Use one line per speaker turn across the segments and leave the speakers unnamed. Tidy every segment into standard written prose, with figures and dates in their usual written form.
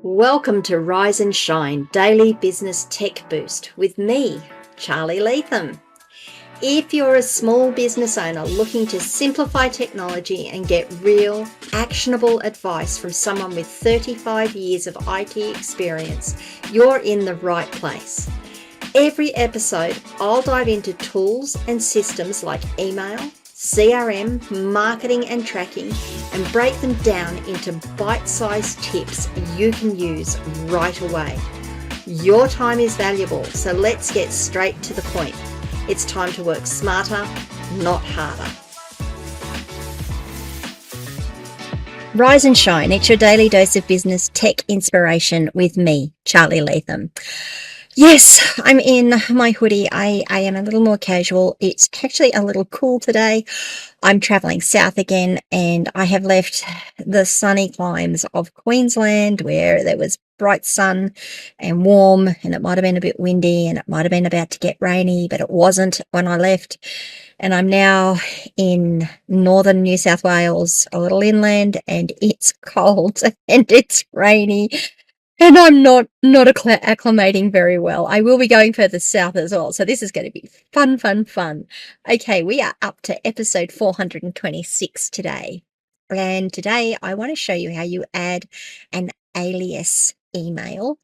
Welcome to Rise and Shine Daily Business Tech Boost with me, Charly Latham. If you're a small business owner looking to simplify technology and get real, actionable advice from someone with 35 years of IT experience, you're in the right place. Every episode, I'll dive into tools and systems like email, CRM, marketing and tracking, and break them down into bite-sized tips you can use right away. Your time is valuable, so let's get straight to the point. It's time to work smarter, not harder. Rise and Shine, it's your daily dose of business tech inspiration with me, Charly Latham. Yes, I'm in my hoodie. I am a little more casual. It's actually a little cool today. I'm traveling south again, and I have left the sunny climes of Queensland where there was bright sun and warm, and it might have been a bit windy and it might have been about to get rainy, but it wasn't when I left. And I'm now in northern New South Wales, a little inland, and it's cold and it's rainy. And I'm not acclimating very well. I will be going further south as well. So this is going to be fun. Okay, we are up to episode 426 today. And today I want to show you how you add an alias email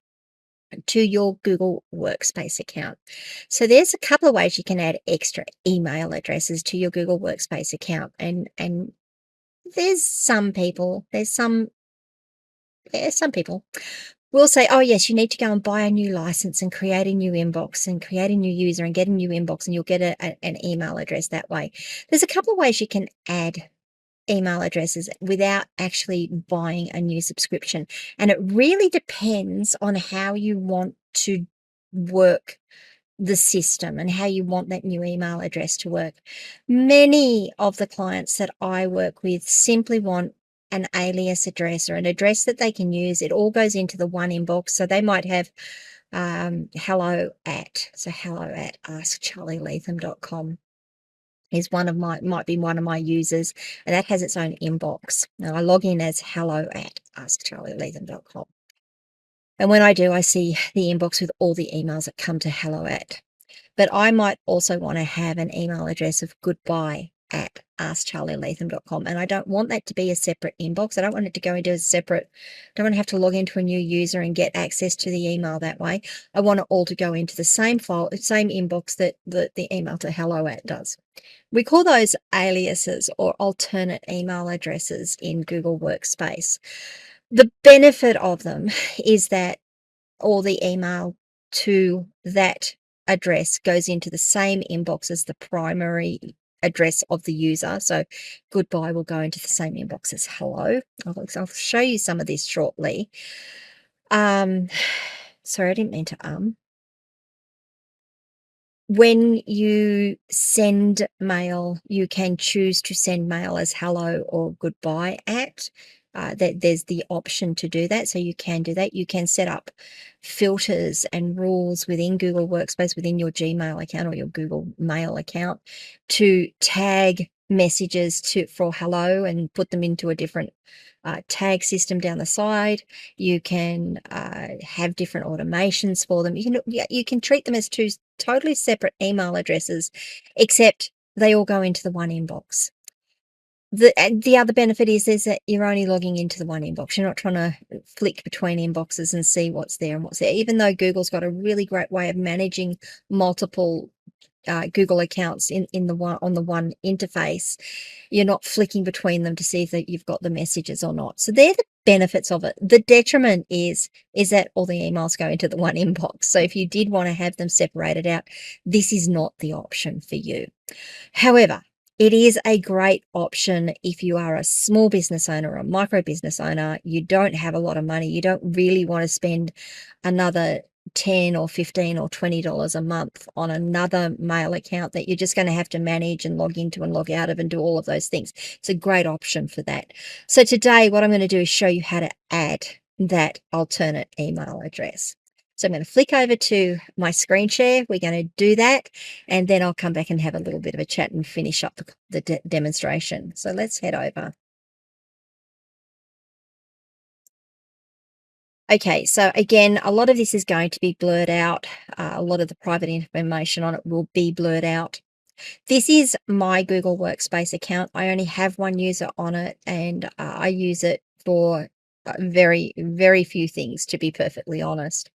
to your Google Workspace account. So there's a couple of ways you can add extra email addresses to your Google Workspace account. And there's some people will say, oh, yes, you need to go and buy a new license and create a new inbox and create a new user and get a new inbox, and you'll get an email address that way. There's a couple of ways you can add email addresses without actually buying a new subscription. And it really depends on how you want to work the system and how you want that new email address to work. Many of the clients that I work with simply want an alias address or an address that they can use. It all goes into the one inbox. So they might have hello at askcharlylatham.com is might be one of my users, and that has its own inbox. Now I log in as hello at askcharlylatham.com. And when I do, I see the inbox with all the emails that come to hello at. But I might also want to have an email address of goodbye at askcharlylatham.com. And I don't want that to be a separate inbox. I don't want it to go into don't want to have to log into a new user and get access to the email that way. I want it all to go into the same file, same inbox that the email to hello at does. We call those aliases or alternate email addresses in Google Workspace. The benefit of them is that all the email to that address goes into the same inbox as the primary address of the user. So goodbye will go into the same inbox as hello. I'll show you some of this shortly. Sorry, I didn't mean to When you send mail, you can choose to send mail as hello or goodbye at. There's the option to do that. So you can do that. You can set up filters and rules within Google Workspace, within your Gmail account or your Google Mail account, to tag messages for hello and put them into a different tag system down the side. You can have different automations for them. You can treat them as two totally separate email addresses, except they all go into the one inbox. The other benefit is that you're only logging into the one inbox. You're not trying to flick between inboxes and see what's there and what's there. Even though Google's got a really great way of managing multiple Google accounts on the one interface, you're not flicking between them to see if you've got the messages or not. So they're the benefits of it. The detriment is that all the emails go into the one inbox. So if you did want to have them separated out, this is not the option for you. However, it is a great option if you are a small business owner or a micro business owner. You don't have a lot of money. You don't really want to spend another $10 or $15 or $20 a month on another mail account that you're just going to have to manage and log into and log out of and do all of those things. It's a great option for that. So today what I'm going to do is show you how to add that alternate email address. So I'm going to flick over to my screen share. We're going to do that, and then I'll come back and have a little bit of a chat and finish up the demonstration. So let's head over. Okay, so again, a lot of this is going to be blurred out. A lot of the private information on it will be blurred out. This is my Google Workspace account. I only have one user on it, and I use it for very, very few things, to be perfectly honest.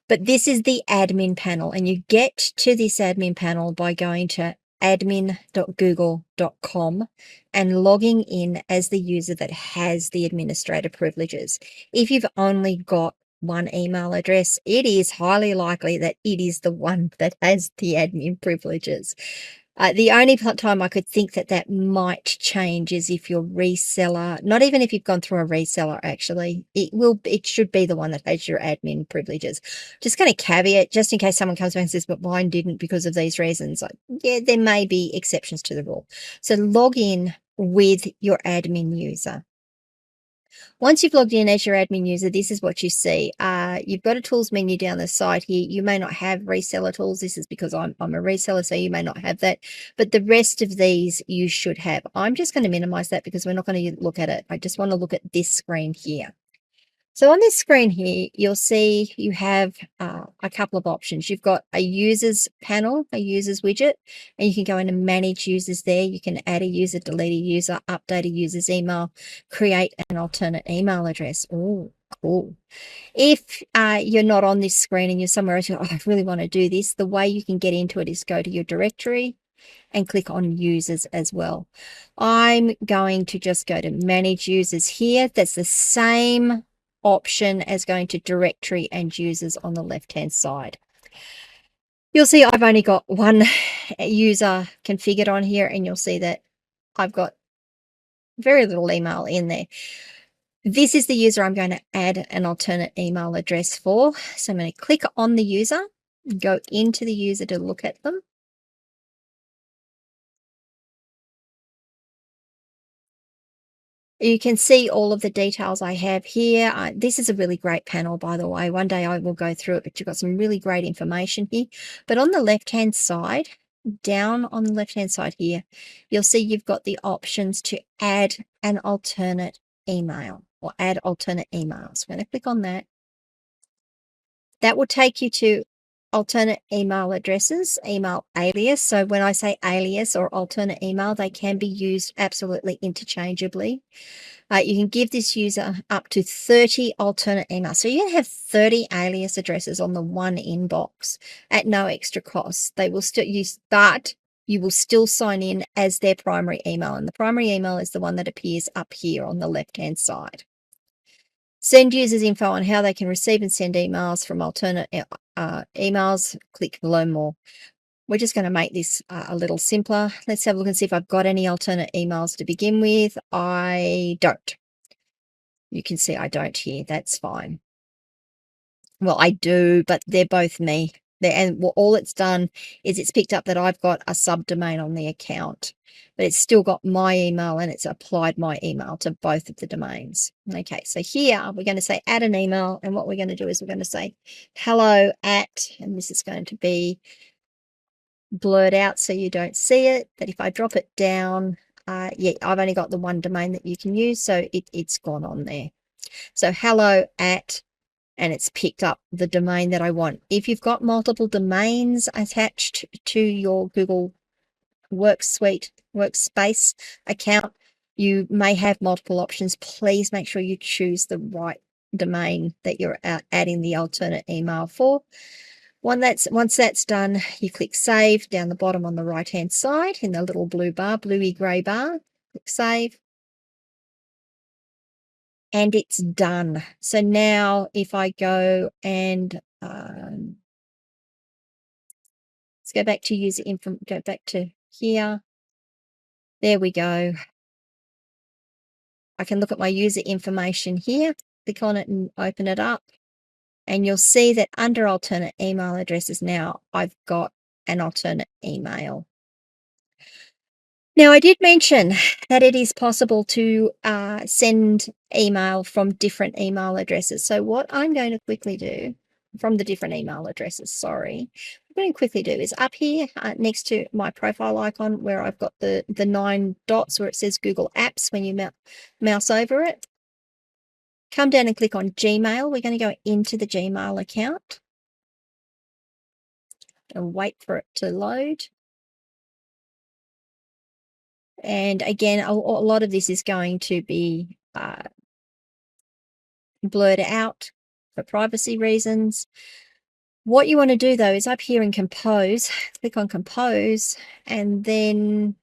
But this is the admin panel, and you get to this admin panel by going to admin.google.com and logging in as the user that has the administrator privileges. If you've only got one email address, it is highly likely that it is the one that has the admin privileges. The only time I could think that that might change is if your reseller, not even if you've gone through a reseller, actually, it should be the one that has your admin privileges. Just going to caveat, just in case someone comes back and says, but mine didn't because of these reasons. Yeah, there may be exceptions to the rule. So log in with your admin user. Once you've logged in as your admin user, this is what you see. You've got a tools menu down the side here. You may not have reseller tools. This is because I'm a reseller, so you may not have that. But the rest of these you should have. I'm just going to minimize that because we're not going to look at it. I just want to look at this screen here. So on this screen here, you'll see you have a couple of options. You've got a users panel, a users widget, and you can go in and manage users there. You can add a user, delete a user, update a user's email, create an alternate email address. Oh, cool. If you're not on this screen and you're somewhere else, you're, oh, I really want to do this, the way you can get into it is go to your directory and click on users as well. I'm going to just go to manage users here. That's the same option as going to directory and users on the left hand side. You'll see I've only got one user configured on here, and you'll see that I've got very little email in there. This is the user I'm going to add an alternate email address for. So I'm going to click on the user, go into the user to look at them. You can see all of the details I have here. This is a really great panel, by the way. One day I will go through it, but you've got some really great information here. But on the left-hand side, down on the left-hand side here, you'll see you've got the options to add an alternate email or add alternate emails. I'm going to click on that. That will take you to alternate email addresses, email alias. So when I say alias or alternate email, they can be used absolutely interchangeably. You can give this user up to 30 alternate emails. So you can have 30 alias addresses on the one inbox at no extra cost. They will still use, but you will still sign in as their primary email. And the primary email is the one that appears up here on the left-hand side. Send users info on how they can receive and send emails from alternate emails. Click learn more. We're just going to make this a little simpler. Let's have a look and see if I've got any alternate emails to begin with. I don't. You can see I don't here. That's fine. Well, I do, but they're both me. And all it's done is it's picked up that I've got a subdomain on the account, but it's still got my email and it's applied my email to both of the domains. Okay, so here we're going to say add an email, and what we're going to do is we're going to say hello at, and this is going to be blurred out so you don't see it. But if I drop it down, yeah, I've only got the one domain that you can use, so it's gone on there. So hello at, and it's picked up the domain that I want. If you've got multiple domains attached to your Google Workspace account, you may have multiple options. Please make sure you choose the right domain that you're adding the alternate email for. Once that's done, you click save down the bottom on the right hand side in the little blue bar, bluey grey bar. Click save. And it's done. So now if I go and let's go back to user info, go back to here. There we go. I can look at my user information here, click on it and open it up. And you'll see that under alternate email addresses now, I've got an alternate email. Now, I did mention that it is possible to send email from different email addresses. So what I'm going to quickly do from the different email addresses, sorry, what I'm going to quickly do is up here next to my profile icon where I've got the 9 dots where it says Google Apps when you mouse over it. Come down and click on Gmail. We're going to go into the Gmail account and wait for it to load. And again, a lot of this is going to be blurred out for privacy reasons. What you want to do though is up here in Compose, click on Compose, and then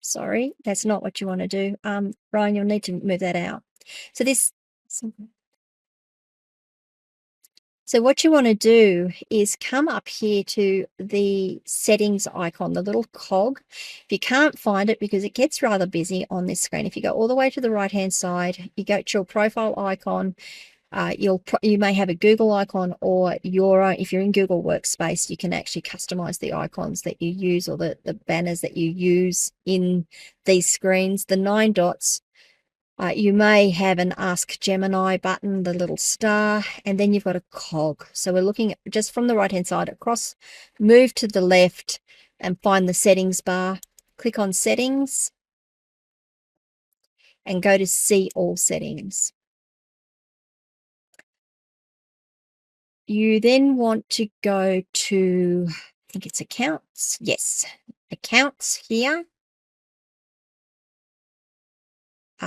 sorry, that's not what you want to do. Brian, you'll need to move that out. So what you want to do is come up here to the settings icon, the little cog. If you can't find it, because it gets rather busy on this screen, if you go all the way to the right-hand side, you go to your profile icon, you may have a Google icon, or if you're in Google Workspace, you can actually customize the icons that you use, or the banners that you use in these screens. The 9 dots, you may have an Ask Gemini button, the little star, and then you've got a cog. So we're looking at just from the right-hand side across, move to the left and find the settings bar. Click on Settings and go to See All Settings. You then want to go to, I think it's Accounts. Yes, Accounts here.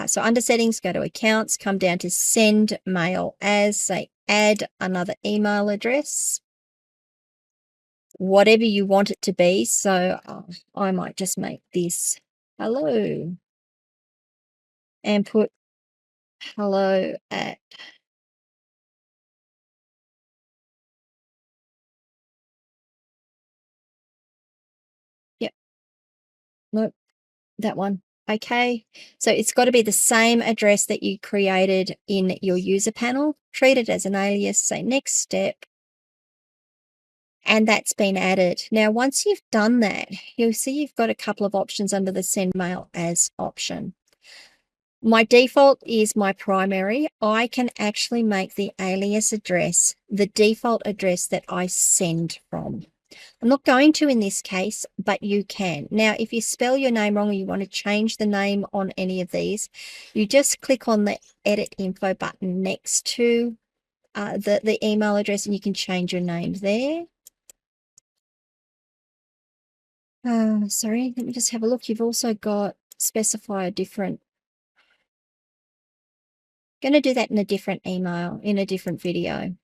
So under Settings, go to Accounts, come down to Send Mail As, say add another email address, whatever you want it to be. So I might just make this hello and put hello at yep, nope, that one. Okay, so it's got to be the same address that you created in your user panel. Treat it as an alias, say next step, and that's been added. Now, once you've done that, you'll see you've got a couple of options under the Send Mail As option. My default is my primary. I can actually make the alias address the default address that I send from. I'm not going to in this case, but you can. Now, if you spell your name wrong or you want to change the name on any of these, you just click on the Edit Info button next to the email address, and you can change your name there. Sorry, let me just have a look. You've also got specify a different. Going to do that in a different email, in a different video.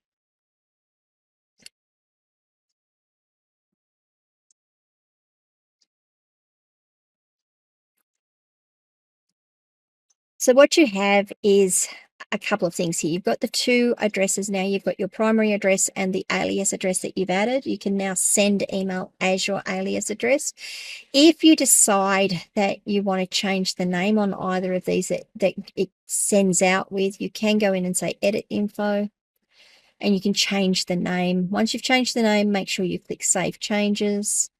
So what you have is a couple of things here. You've got the two addresses now. You've got your primary address and the alias address that you've added. You can now send email as your alias address. If you decide that you want to change the name on either of these that it sends out with, you can go in and say Edit Info, and you can change the name. Once you've changed the name, make sure you click Save Changes.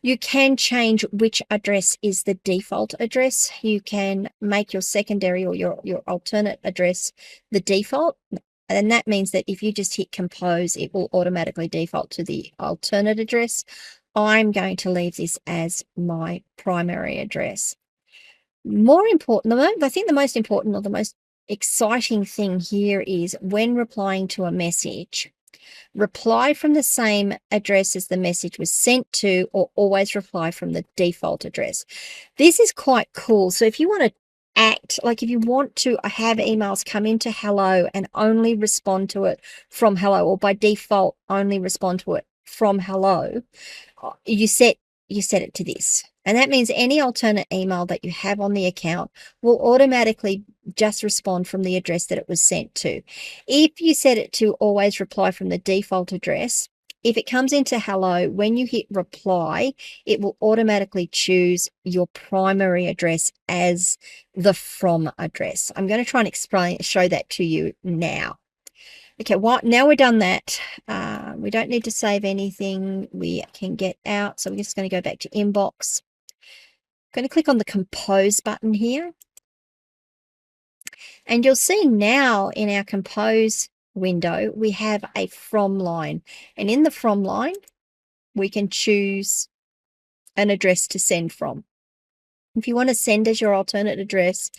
You can change which address is the default address. You can make your secondary or your alternate address the default. And that means that if you just hit Compose, it will automatically default to the alternate address. I'm going to leave this as my primary address. More important, I think the most important or the most exciting thing here is when replying to a message, reply from the same address as the message was sent to, or always reply from the default address. This is quite cool. So if you want to act like, if you want to have emails come into hello and only respond to it from hello, or by default only respond to it from hello, you set it to this. And that means any alternate email that you have on the account will automatically just respond from the address that it was sent to. If you set it to always reply from the default address, if it comes into hello, when you hit reply, it will automatically choose your primary address as the from address. I'm going to try and show that to you now. Okay, now we're done that. We don't need to save anything. We can get out. So we're just going to go back to inbox. I'm going to click on the Compose button here. And you'll see now in our Compose window, we have a from line. And in the from line, we can choose an address to send from. If you want to send as your alternate address,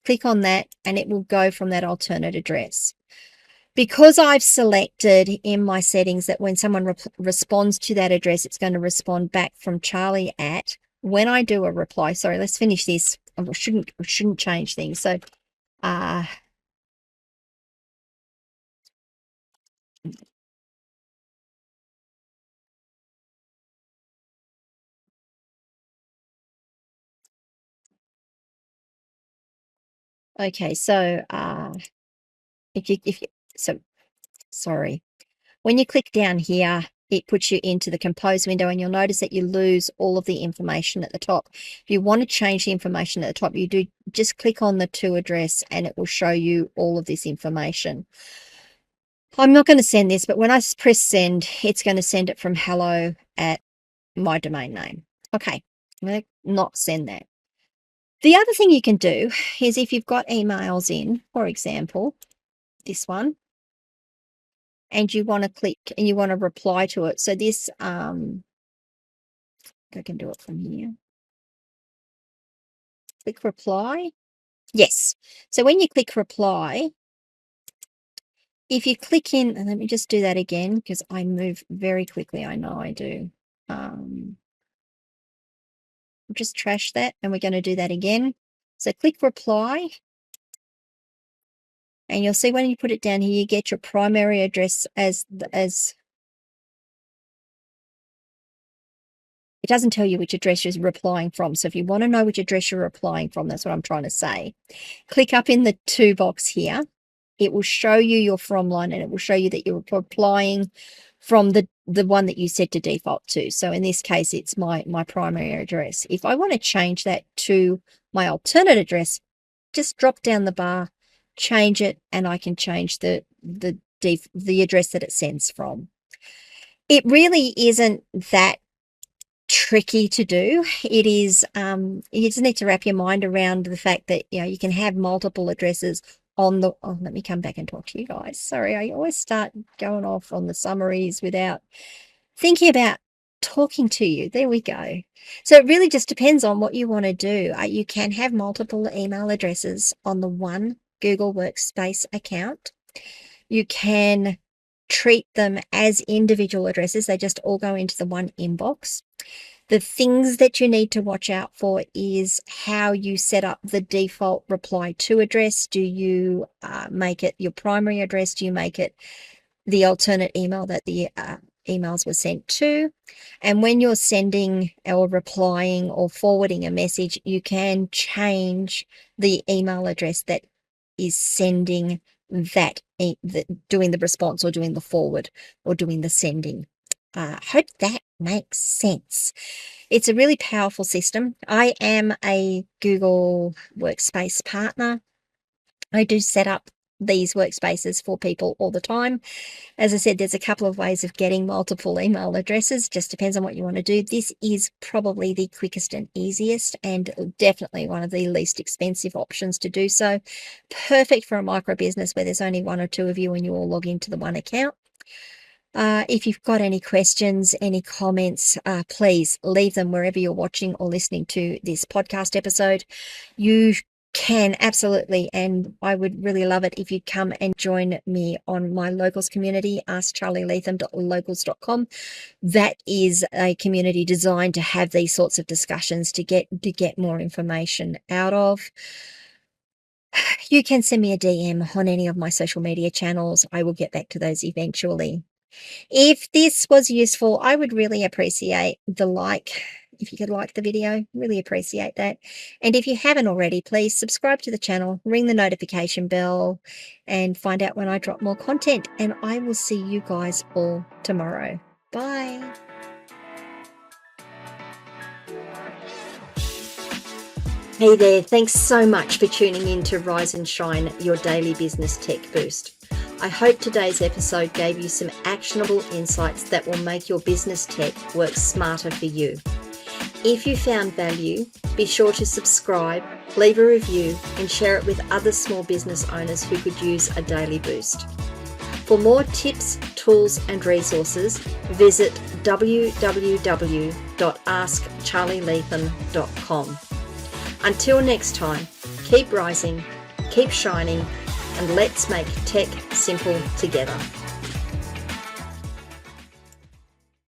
click on that and it will go from that alternate address. Because I've selected in my settings that when someone responds to that address, it's going to respond back from Charly at, when I do a reply, sorry, let's finish this. I shouldn't change things. So, okay, so sorry. When you click down here, it puts you into the compose window and you'll notice that you lose all of the information at the top. If you want to change the information at the top, you do just click on the to address and it will show you all of this information. I'm not going to send this, but when I press send, it's going to send it from hello at my domain name. Okay, I'm going to not send that. The other thing you can do is if you've got emails in, for example, this one, and you want to click and you want to reply to it. So this, I can do it from here. Click reply. Yes. So when you click reply, if you click in, and let me just do that again because I move very quickly. I know I do. Just trash that and we're going to do that again. So click reply. And you'll see when you put it down here, you get your primary address as it doesn't tell you which address you're replying from. So if you want to know which address you're replying from, that's what I'm trying to say. Click up in the to box here. It will show you your from line and it will show you that you're replying from the one that you set to default to. So in this case, it's my primary address. If I want to change that to my alternate address, just drop down the bar, change it, and I can change the address that it sends from. It really isn't that tricky to do. It is you just need to wrap your mind around the fact that you can have multiple addresses on the let me come back and talk to you guys. Sorry, I always start going off on the summaries without thinking about talking to you. There we go. So it really just depends on what you want to do. You can have multiple email addresses on the one Google Workspace account. You can treat them as individual addresses. They just all go into the one inbox. The things that you need to watch out for is how you set up the default reply to address. Do you make it your primary address? Do you make it the alternate email that the emails were sent to? And when you're sending or replying or forwarding a message, you can change the email address that is sending that, doing the response or doing the forward or doing the sending. Hope that makes sense. It's a really powerful system. I am a Google Workspace partner. I do set up these workspaces for people all the time. As I said, there's a couple of ways of getting multiple email addresses. Just depends on what you want to do. This is probably the quickest and easiest and definitely one of the least expensive options to do so. Perfect for a micro business where there's only one or two of you and you all log into the one account. If you've got any questions, any comments, please leave them wherever you're watching or listening to this podcast episode. You can absolutely, and I would really love it if you'd come and join me on my locals community, askcharlylatham.locals.com. That is a community designed to have these sorts of discussions to get more information out of. You can send me a DM on any of my social media channels. I will get back to those eventually. If this was useful, I would really appreciate the like. If you could like the video, really appreciate that. And if you haven't already, please subscribe to the channel, ring the notification bell, and find out when I drop more content. And I will see you guys all tomorrow. Bye. Hey there, thanks so much for tuning in to Rise and Shine, your daily business tech boost. I hope today's episode gave you some actionable insights that will make your business tech work smarter for you. If you found value, be sure to subscribe, leave a review, and share it with other small business owners who could use a daily boost. For more tips, tools and resources, visit www.askcharlylethan.com. Until next time, keep rising, keep shining, and let's make tech simple together.